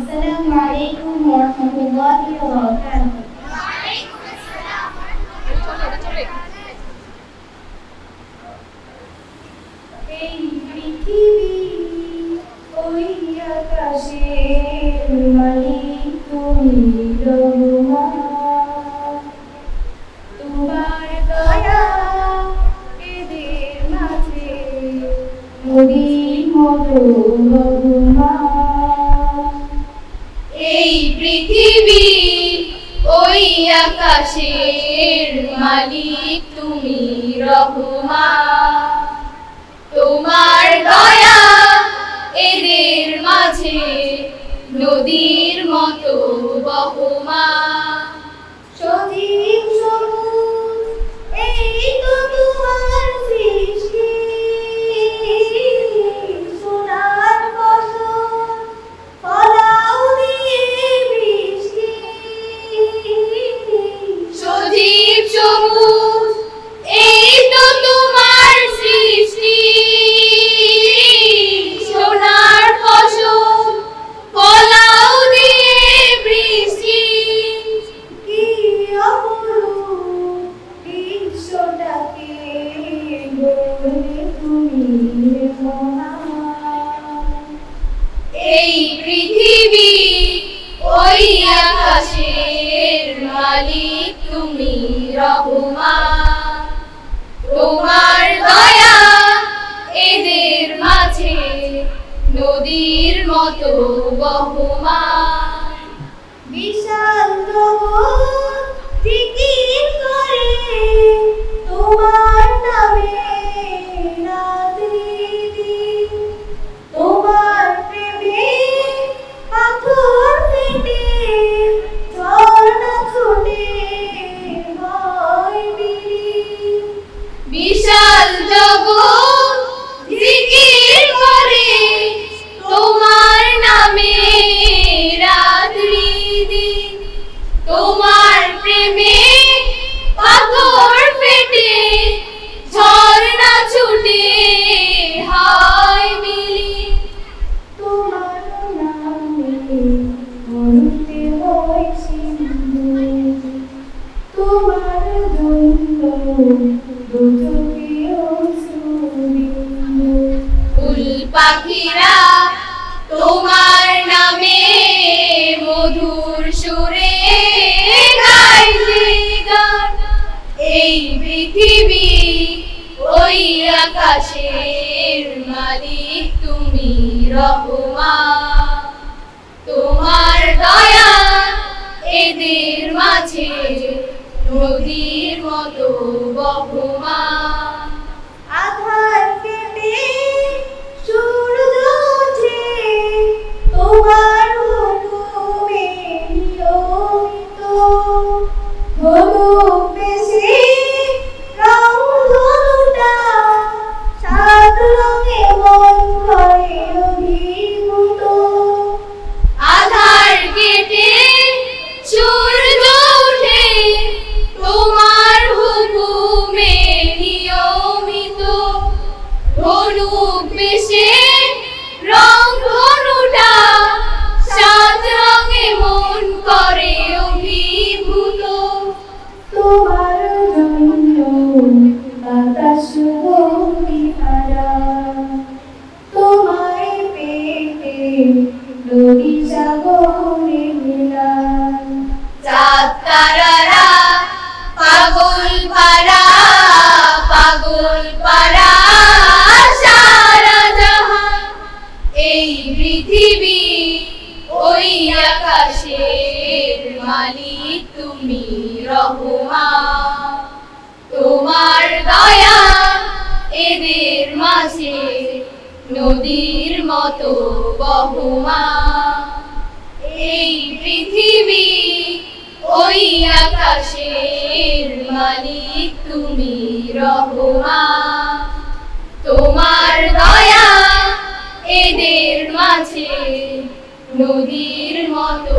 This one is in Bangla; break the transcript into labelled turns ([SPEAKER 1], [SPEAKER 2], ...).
[SPEAKER 1] আসসালামু আলাইকুম ওয়া রাহমাতুল্লাহি ওয়া বারাকাতুহু। এই পৃথিবী ওই আকাশের মালিক তুমি রহমান, তোমার দয়া এদের মাঝে নদীর মতো বহমান।
[SPEAKER 2] এই পৃথিবী ওই আকাশের মালিক তুমি রহমান, তোমার দয়া এদের মাঝে নদীর মতো বহমান।
[SPEAKER 1] সজীব সবুজ এই তো তোমার সৃষ্টি, সোনার ফসল ফলাও দিয়ে বৃষ্টি।
[SPEAKER 2] সজীব সবুজ এই তো তোমার সৃষ্টি, সোনার ফসল ফলাও দিয়ে বৃষ্টি।
[SPEAKER 1] কি অপরূপ দৃশ্যটাকে গড়লে তুমি মহান।
[SPEAKER 2] এই পৃথিবী ওই আকাশের মালিক তুমি রহমান, তোমার দয়া এদের মাঝে নদীর মতো বহমান।
[SPEAKER 1] বিশাল জগৎ জিকির করে তোমার নামে রাত্রিদিন, তোমার প্রেমে পাথর ফেটে ঝর্ণা ছুটে হয় বিলীন।
[SPEAKER 2] বিশাল জগৎ জিকির করে তোমার নামে রাত্রি দিন, তোমার প্রেমে পাথর ফেটে ঝর্ণা ছুটে হয় বিলীন।
[SPEAKER 1] তোমার নামে মরতে হয় সিন্ধু, তোমার জন্য দুচোখে অশ্রুবিন্দু।
[SPEAKER 2] ফুল পাখিরা তোমার নামে মধুর সুরে গাইছে গান। এই পৃথিবী ওই আকাশের মালিক তুমি রহমান, তোমার দয়া এদের মাঝে নদীর মতো বহমান।
[SPEAKER 1] আধার কেটে সূর্য ওঠে তোমার হুকুমে নিয়মিত, ধনুক বেশে রং ধনুটা সাত রঙে মন করে অভিভূত।
[SPEAKER 2] আধার কেটে সূর্য ওঠে তোমার হুকুমে নিয়মিত, ধনুক বেশে রং ধনুটা সাত রঙে মন করে অভিভূত।
[SPEAKER 1] তোমার জন্য বাতাস ভঙ্গিহারা, তোমায় পেতে নদী সাগরে মিলান।
[SPEAKER 2] চাঁদ তারারা পাগল পারা, পাগল পারা সারা জাহান। এই পৃথিবী ওই আকাশের মালিক তুমি রহমান, তোমার দয়া এদের মাঝে নদীর মতো বহমান। এই পৃথিবী ওই আকাশের মালিক তুমি রহমান, তোমার দয়া এদের মাঝে নদীর মতো